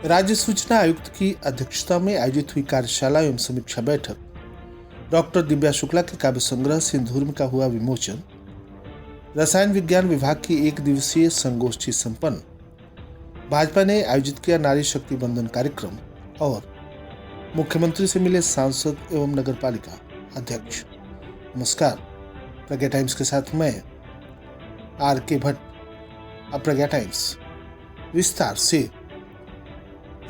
राज्य सूचना आयुक्त की अध्यक्षता में आयोजित हुई कार्यशाला एवं समीक्षा बैठक। डॉक्टर दिव्या शुक्ला के काव्य संग्रह सिंधुर्म का हुआ विमोचन। रसायन विज्ञान विभाग की एक दिवसीय संगोष्ठी संपन्न। भाजपा ने आयोजित किया नारी शक्ति बंधन कार्यक्रम और मुख्यमंत्री से मिले सांसद एवं नगर पालिका अध्यक्ष। नमस्कार, प्रज्ञा टाइम्स के साथ मैं R.K. भट्ट। अब प्रज्ञा टाइम्स विस्तार से।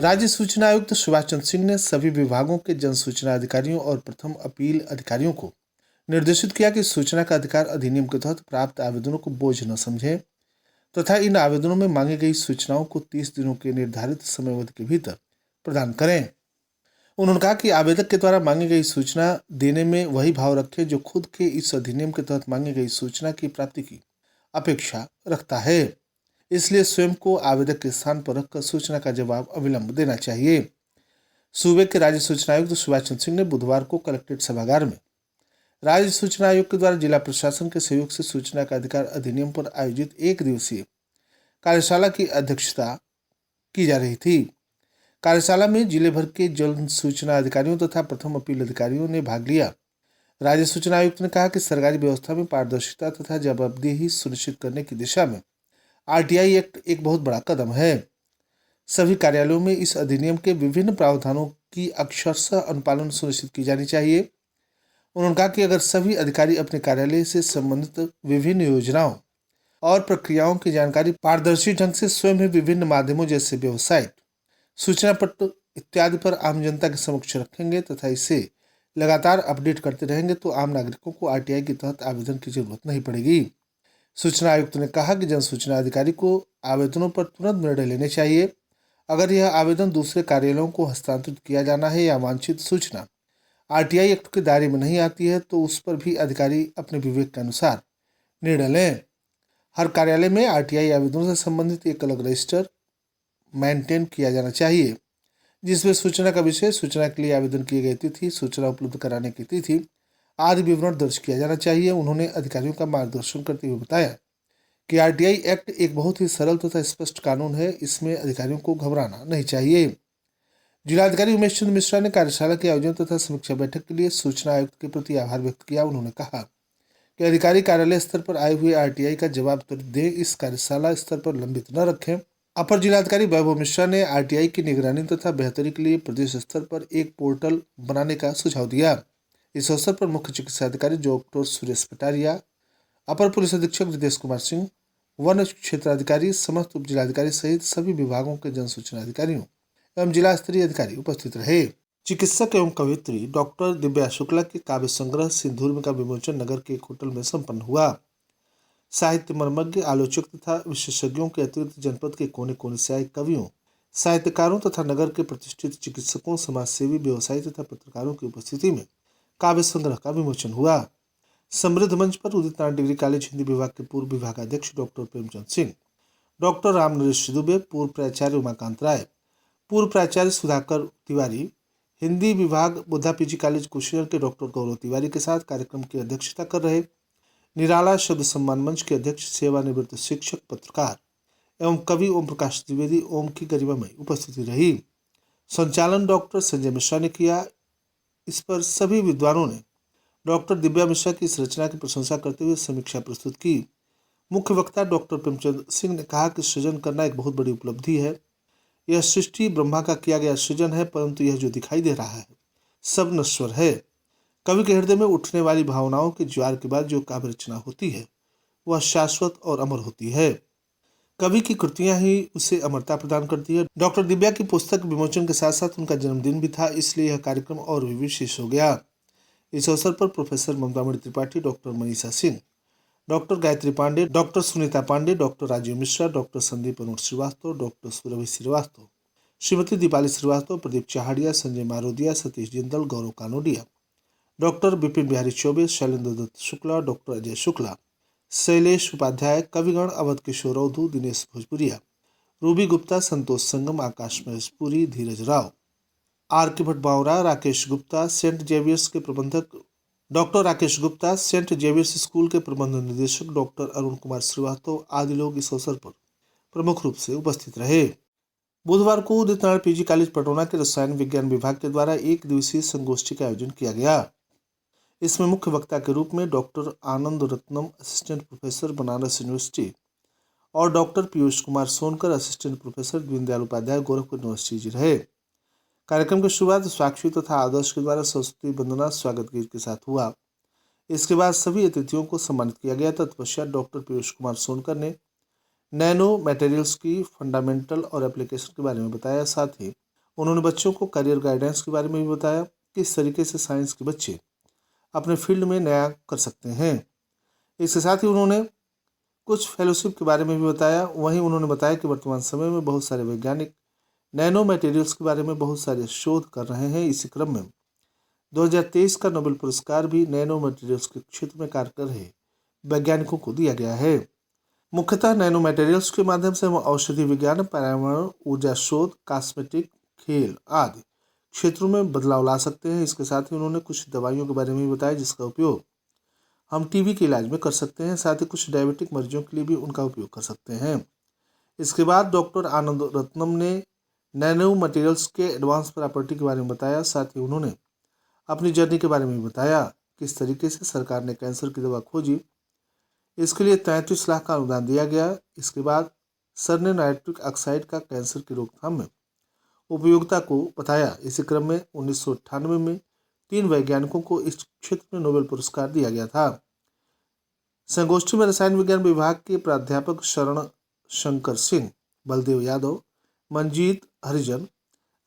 राज्य सूचना आयुक्त सुभाष चंद्र सिंह ने सभी विभागों के जन सूचना अधिकारियों और प्रथम अपील अधिकारियों को निर्देशित किया कि सूचना का अधिकार अधिनियम के तहत प्राप्त आवेदनों को बोझ न समझें तथा इन आवेदनों में मांगी गई सूचनाओं को 30 दिनों के निर्धारित समयावधि के भीतर प्रदान करें। उन्होंने कहा कि आवेदक के द्वारा मांगी गई सूचना देने में वही भाव रखें जो खुद के इस अधिनियम के तहत मांगी गई सूचना की प्राप्ति की अपेक्षा रखता है। इसलिए स्वयं को आवेदक के स्थान पर रखकर सूचना का जवाब अविलंब देना चाहिए। सूबे के राज्य सूचना आयुक्त सुभाष चंद्र सिंह ने बुधवार को कलेक्ट्रेट सभागार में राज्य सूचना आयोग के द्वारा जिला प्रशासन के सहयोग से सूचना का अधिकार अधिनियम पर आयोजित एक दिवसीय कार्यशाला की अध्यक्षता की जा रही थी। कार्यशाला में जिले भर के जन सूचना अधिकारियों तथा प्रथम अपील अधिकारियों ने भाग लिया। राज्य सूचना आयुक्त ने कहा कि सरकारी व्यवस्था में पारदर्शिता तथा जवाबदेही सुनिश्चित करने की दिशा में RTI एक्ट एक बहुत बड़ा कदम है। सभी कार्यालयों में इस अधिनियम के विभिन्न प्रावधानों की अक्षरशः अनुपालन सुनिश्चित की जानी चाहिए। उन्होंने कहा कि अगर सभी अधिकारी अपने कार्यालय से संबंधित विभिन्न योजनाओं और प्रक्रियाओं की जानकारी पारदर्शी ढंग से स्वयं ही विभिन्न माध्यमों जैसे वेबसाइट, सूचना पत्र इत्यादि पर आम जनता के समक्ष रखेंगे तथा इसे लगातार अपडेट करते रहेंगे तो आम नागरिकों को RTI के तहत आवेदन की जरूरत नहीं पड़ेगी। सूचना आयुक्त ने कहा कि जन सूचना अधिकारी को आवेदनों पर तुरंत निर्णय लेने चाहिए। अगर यह आवेदन दूसरे कार्यालयों को हस्तांतरित किया जाना है या वांछित सूचना RTI एक्ट के दायरे में नहीं आती है तो उस पर भी अधिकारी अपने विवेक के अनुसार निर्णय लें। हर कार्यालय में RTI आवेदनों से संबंधित एक अलग रजिस्टर मेंटेन किया जाना चाहिए जिसमें सूचना का विषय, सूचना के लिए आवेदन किए गए तिथि, सूचना उपलब्ध कराने की तिथि आदि विवरण दर्ज किया जाना चाहिए। उन्होंने अधिकारियों का मार्गदर्शन करते हुए बताया कि RTI एक्ट एक बहुत ही सरल तथा स्पष्ट कानून है, इसमें अधिकारियों को घबराना नहीं चाहिए। जिलाधिकारी उमेश चंद्र मिश्रा ने कार्यशाला के आयोजन तथा समीक्षा बैठक के लिए सूचना आयुक्त के प्रति आभार व्यक्त किया। उन्होंने कहा कि अधिकारी कार्यालय स्तर पर आए हुए RTI का जवाब त्वरित दें, इस कार्यशाला स्तर पर लंबित न रखें। अपर जिलाधिकारी वैभव मिश्रा ने RTI की निगरानी तथा बेहतरी के लिए प्रदेश स्तर पर एक पोर्टल बनाने का सुझाव दिया। इस अवसर पर मुख्य चिकित्सा अधिकारी डॉक्टर सुरेश पटारिया, अपर पुलिस अधीक्षक रितेश कुमार सिंह, वन क्षेत्राधिकारी, समस्त उप जिलाधिकारी सहित सभी विभागों के जन सूचना अधिकारियों एवं जिला स्तरीय अधिकारी उपस्थित रहे। चिकित्सक एवं कवयित्री डॉक्टर दिव्या शुक्ला के काव्य संग्रह सिंधुर्म का विमोचन नगर के एक होटल में संपन्न हुआ। साहित्य मर्मज्ञ, आलोचक तथा विशेषज्ञों के अतिरिक्त जनपद के कोने कोने से आए कवियों, साहित्यकारों तथा नगर के प्रतिष्ठित चिकित्सकों, समाजसेवी, व्यवसायी तथा पत्रकारों की उपस्थिति में काव्य संग्रह का विमोचन हुआ। समृद्ध मंच पर उदित नारायण डिग्री कॉलेज हिंदी विभाग के पूर्व विभागाध्यक्ष डॉक्टर प्रेमचंद सिंह, डॉक्टर रामनरेश दुबे, पूर्व प्राचार्य उमाकांत राय, पूर्व प्राचार्य सुधाकर तिवारी, हिंदी विभाग बुद्धा PG कॉलेज कुशीनगर के डॉक्टर गौरव तिवारी के साथ कार्यक्रम की अध्यक्षता कर रहे निराला शब्द सम्मान मंच के अध्यक्ष सेवानिवृत्त शिक्षक, पत्रकार एवं कवि ओम प्रकाश द्विवेदी ओम की गरिमामयी उपस्थिति रही। संचालन डॉक्टर संजय मिश्रा ने किया। इस पर सभी विद्वानों ने डॉक्टर दिव्या मिश्रा की इस रचना की प्रशंसा करते हुए समीक्षा प्रस्तुत की। मुख्य वक्ता डॉक्टर प्रेमचंद सिंह ने कहा कि सृजन करना एक बहुत बड़ी उपलब्धि है। यह सृष्टि ब्रह्मा का किया गया सृजन है, परंतु यह जो दिखाई दे रहा है सब नश्वर है। कवि के हृदय में उठने वाली भावनाओं के ज्वार के बाद जो काव्य रचना होती है वह शाश्वत और अमर होती है। कवि की कृतियां ही उसे अमरता प्रदान करती है। डॉक्टर दिव्या की पुस्तक विमोचन के साथ साथ उनका जन्मदिन भी था, इसलिए यह कार्यक्रम और भी विशेष हो गया। इस अवसर पर professor Mamtamani Tripathi, doctor Manisha Singh, doctor Gayatri Pandey, doctor Sunita Pandey, doctor Rajeev Mishra, doctor Sandeep Anut Srivastava, doctor Surabhi Srivastava, Shrimati Deepali Srivastava, Pradeep Chahadiya, Sanjay Marodiya, Satish Jindal, Gaurav Kanodia, doctor Vipin Bihari Choubey, Shailendra Dutt Shukla, doctor Ajay Shukla, Shailesh Upadhyay, कविगण Awadh Kishore Raudhu, Dinesh Bhojpuriya, Ruby Gupta, Santosh Sangam, Akash Mahesh Puri, Dheeraj Rao, R.K. Bhatt Bawra, Rakesh Gupta, Saint Xavier's के प्रबंधक doctor Rakesh Gupta, Saint Xavier's school के प्रबंध निदेशक डॉक्टर अरुण कुमार श्रीवास्तव आदि लोग इस अवसर पर प्रमुख रूप से उपस्थित रहे। बुधवार को उदित नारायण पीजी कॉलेज पटौना के रसायन विज्ञान विभाग के द्वारा एक दिवसीय संगोष्ठी का आयोजन किया गया। इसमें मुख्य वक्ता के रूप में doctor Anand Ratnam, assistant professor, Banaras university, और doctor Piyush Kumar Sonkar, assistant professor, Deendayal Upadhyay, Gorakhpur university ji रहे। कार्यक्रम की शुरुआत साक्षी तथा आदर्श के द्वारा सरस्वती वंदना स्वागत गीत के साथ हुआ। इसके बाद सभी अतिथियों को सम्मानित किया गया। तत्पश्चात डॉक्टर पीयूष कुमार सोनकर ने नैनो मटेरियल्स की फंडामेंटल और एप्लीकेशन के बारे में बताया। साथ ही उन्होंने बच्चों को करियर गाइडेंस के बारे में भी बताया, किस तरीके से साइंस के बच्चे अपने फील्ड में नया कर सकते हैं। इसके साथ ही उन्होंने कुछ फेलोशिप के बारे में भी बताया। वहीं उन्होंने बताया कि वर्तमान समय में बहुत सारे वैज्ञानिक नैनो मटेरियल्स के बारे में बहुत सारे शोध कर रहे हैं। इसी क्रम में 2023 का नोबेल पुरस्कार भी नैनो मटेरियल्स के क्षेत्र में कार्य कर रहे वैज्ञानिकों को दिया गया है। मुख्यतः नैनो मटेरियल्स के माध्यम से हम औषधि विज्ञान, पर्यावरण, ऊर्जा शोध, कॉस्मेटिक, खेल आदि क्षेत्रों में बदलाव ला सकते हैं। इसके साथ ही उन्होंने कुछ दवाइयों के बारे में भी बताया जिसका उपयोग हम टीबी के इलाज में कर सकते हैं। साथ ही कुछ डायबिटिक मरीजों के लिए भी उनका उपयोग कर सकते हैं। इसके बाद डॉक्टर आनंद रत्नम ने नैनो मटेरियल्स के एडवांस प्रॉपर्टी के बारे में बताया। साथ ही उन्होंने अपनी जर्नी के बारे में भी बताया, किस तरीके से सरकार ने कैंसर की दवा खोजी, इसके लिए 33 लाख का अनुदान दिया गया। इसके बाद सर ने नाइट्रिक ऑक्साइड का कैंसर की रोकथाम में उपयोगिता को बताया। इसी क्रम में 1998 में 3 वैज्ञानिकों को इस क्षेत्र में नोबेल पुरस्कार दिया गया था। संगोष्ठी में रसायन विज्ञान विभाग के प्राध्यापक शरण शंकर सिंह, बलदेव यादव, मंजीत हरिजन,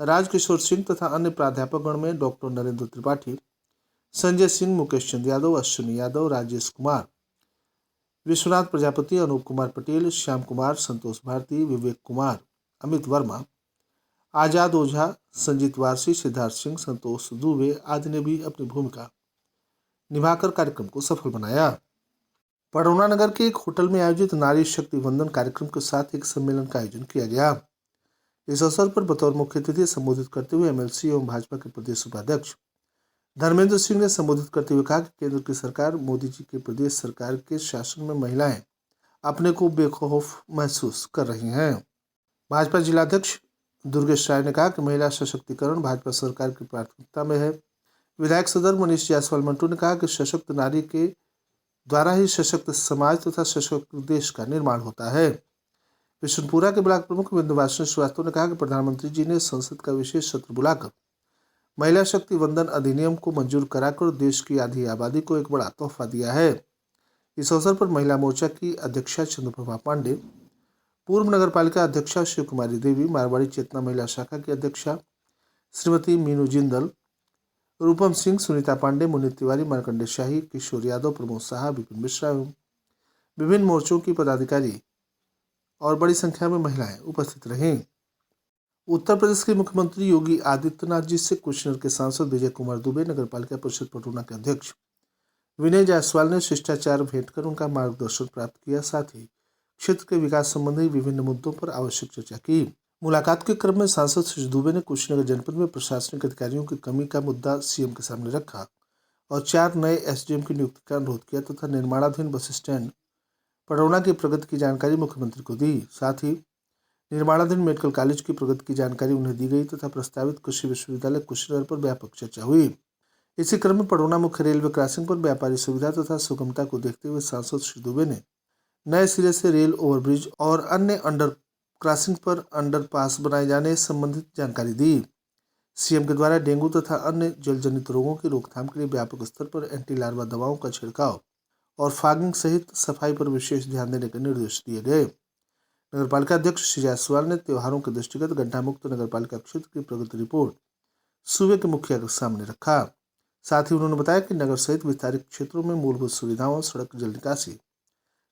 राजकिशोर सिंह तथा अन्य प्राध्यापकगण में डॉक्टर नरेंद्र त्रिपाठी, संजय सिंह, मुकेश चंद यादव, अश्विनी यादव, राजेश कुमार, विश्वनाथ प्रजापति, अनूप कुमार पटेल, श्याम कुमार, संतोष भारती, विवेक कुमार, अमित वर्मा, आजाद ओझा, संजीत वारसी, सिद्धार्थ सिंह, संतोष दुबे आदि ने भी अपनी भूमिका निभाकर कार्यक्रम को सफल बनाया। पटौना नगर के एक होटल में आयोजित नारी शक्ति वंदन कार्यक्रम के साथ एक सम्मेलन का आयोजन किया गया। इस अवसर पर बतौर मुख्य अतिथि संबोधित करते हुए एमएलसी एवं भाजपा के प्रदेश उपाध्यक्ष धर्मेंद्र सिंह ने संबोधित करते हुए कहा कि केंद्र की सरकार, मोदी जी की प्रदेश सरकार के शासन में महिलाएं अपने को बेखौफ महसूस कर रही हैं। भाजपा जिलाध्यक्ष दुर्गेश राय ने कहा कि महिला सशक्तिकरण भाजपा सरकार की प्राथमिकता में है। विधायक सदर मनीष जायसवाल मंटू ने कहा कि सशक्त नारी के द्वारा ही सशक्त समाज तथा सशक्त देश का निर्माण होता है। विष्णुपुरा के ब्लॉक प्रमुख विंध्यवासिनी श्रीवास्तव ने कहा कि प्रधानमंत्री जी ने संसद का विशेष सत्र बुलाकर महिला शक्ति वंदन अधिनियम को मंजूर कराकर देश की आधी आबादी को एक बड़ा तोहफा दिया है। इस अवसर पर महिला मोर्चा की अध्यक्षा चंद्रप्रभा पांडे, पूर्व नगर पालिका अध्यक्षा शिव कुमारी देवी, मारवाड़ी चेतना महिला शाखा की अध्यक्षा श्रीमती मीनू जिंदल, रूपम सिंह, सुनीता पांडे, मुनीत तिवारी, मार्कंडे शाही, किशोर यादव, प्रमोद साहा, विपिन मिश्रा एवं विभिन्न मोर्चों की पदाधिकारी और बड़ी संख्या में महिलाएं उपस्थित रहीं। उत्तर प्रदेश के मुख्यमंत्री योगी आदित्यनाथ जी से कुशीनगर के सांसद विजय कुमार दुबे, नगर पालिका परिषद पटौना के अध्यक्ष विनय जायसवाल ने शिष्टाचार भेंट कर उनका मार्गदर्शन प्राप्त किया। साथ ही क्षेत्र के विकास संबंधी विभिन्न मुद्दों पर आवश्यक चर्चा की। मुलाकात के क्रम में सांसद श्री दुबे ने कुशीनगर जनपद में प्रशासनिक अधिकारियों की कमी का मुद्दा सीएम के सामने रखा और 4 नए एसडीएम की नियुक्ति का अनुरोध किया तथा निर्माणाधीन बस स्टैंड पटौना की प्रगति की जानकारी मुख्यमंत्री को दी। साथ ही निर्माणाधीन मेडिकल कॉलेज की प्रगति की जानकारी उन्हें दी गई तथा प्रस्तावित कृषि विश्वविद्यालय कुशीनगर पर व्यापक चर्चा हुई। इसी क्रम में पटौना मुख्य रेलवे क्रॉसिंग पर व्यापारी सुविधा तथा सुगमता को देखते हुए सांसद श्री दुबे ने नए सिरे से रेल ओवरब्रिज और अन्य अंडर क्रॉसिंग पर अंडरपास बनाए जाने संबंधित जानकारी दी। सीएम के द्वारा डेंगू तथा अन्य जलजनित रोगों की रोकथाम के लिए व्यापक स्तर पर एंटी लार्वा दवाओं का छिड़काव और फॉगिंग सहित सफाई पर विशेष ध्यान देने के निर्देश दिए गए। नगर पालिका अध्यक्ष श्री जायसवाल ने त्योहारों के दृष्टिगत गड्ढा मुक्त नगर पालिका क्षेत्र की प्रगति रिपोर्ट सूबे के मुखिया के सामने रखा। साथ ही उन्होंने बताया कि नगर सहित विस्तारित क्षेत्रों में मूलभूत सुविधाओं, सड़क, जल निकासी,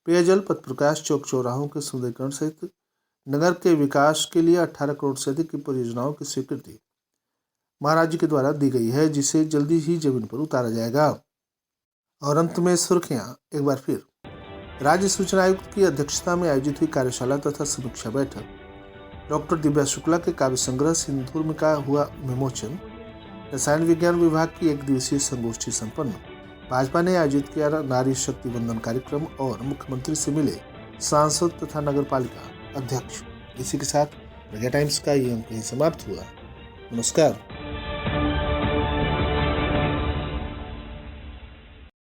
पेयजल, पथ प्रकाश, चौक चौराहों के सुंदरीकरण सहित नगर के विकास के लिए 18 करोड़ से अधिक की परियोजनाओं की स्वीकृति महाराज जी के द्वारा दी गई है, जिसे जल्दी ही जमीन पर उतारा जाएगा। और अंत में सुर्खियां एक बार फिर। राज्य सूचना आयुक्त की अध्यक्षता में आयोजित हुई कार्यशाला तथा समीक्षा बैठक। डॉक्टर दिव्या शुक्ला के काव्य संग्रह सिंधुर्म का हुआ विमोचन। रसायन विज्ञान विभाग की 1 दिवसीय संगोष्ठी संपन्न। भाजपा ने आयोजित किया नारी शक्ति वंदन कार्यक्रम और मुख्यमंत्री से मिले सांसद तथा नगर पालिका अध्यक्ष। इसी के साथ प्रज्ञा टाइम्स का ये अंक यहीं समाप्त हुआ। नमस्कार।